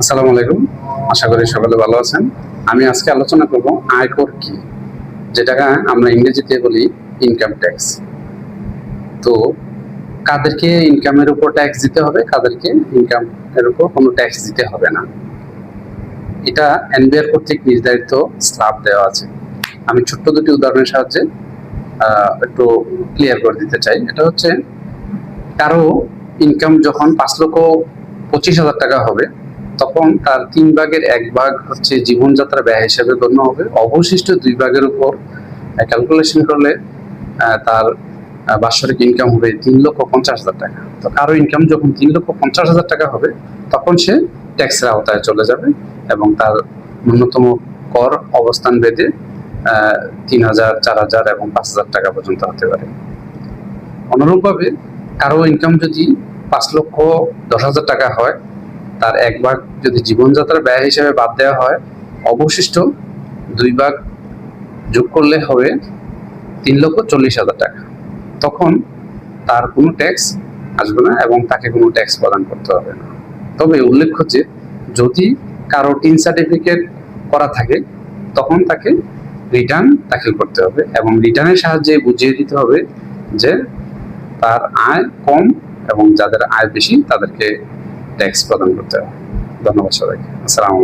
আসসালামু আলাইকুম। আশা করি সকলে ভালো আছেন। আমি আজকে আলোচনা করব আয়কর কি, যেটাকে আমরা ইংরেজিতে বলি ইনকাম ট্যাক্স। তো কাদেরকে ইনকামের উপর ট্যাক্স দিতে হবে, কাদেরকে ইনকাম এর উপর কোনো ট্যাক্স দিতে হবে না, এটা এনবিআর কর্তৃক নির্ধারিত স্ল্যাব দেওয়া আছে। আমি ছোট্ট দুটি উদাহরণের সাহায্যে একটু ক্লিয়ার করে দিতে চাই। এটা হচ্ছে, কারো ইনকাম যখন 5,25,000 টাকা হবে, তখন তার 3/1 হচ্ছে জীবনযাত্রা ব্যয় হিসেবে গণ্য হবে। অবশিষ্ট 2 ভাগের উপর ক্যালকুলেশন করলে তার বাৎসরিক ইনকাম হবে 3,50,000 টাকা। তো কারো ইনকাম যখন 3,50,000 টাকা হবে, তখন সে ট্যাক্সের আওতায় চলে যাবে এবং তার ন্যূনতম কর অবস্থান বেঁধে 3,000, 4,000 এবং 5,000 টাকা পর্যন্ত হতে পারে। অনুরূপভাবে কারো ইনকাম যদি 5,10,000 টাকা হয়, তার 1 ভাগ যদি জীবনযাত্রার ব্যয় হিসেবে বাদ দেওয়া হয়, অবশিষ্ট 2 ভাগ যোগ করলে হবে 3,40,000 টাকা। তখন তার কোনো ট্যাক্স আসবে না এবং তাকে কোনো ট্যাক্স প্রদান করতে হবে না। তবে উল্লেখ্য যে, যদি কারো টিন সার্টিফিকেট করা থাকে, তখন তাকে রিটার্ন দাখিল করতে হবে এবং রিটার্নের সাহায্যে বুঝিয়ে দিতে হবে যে তার আয় কম এবং যাদের আয় বেশি তাদেরকে ট্যাক্স প্রদান করতে হবে। ধন্যবাদ সবাইকে। আসসালামু আলাইকুম।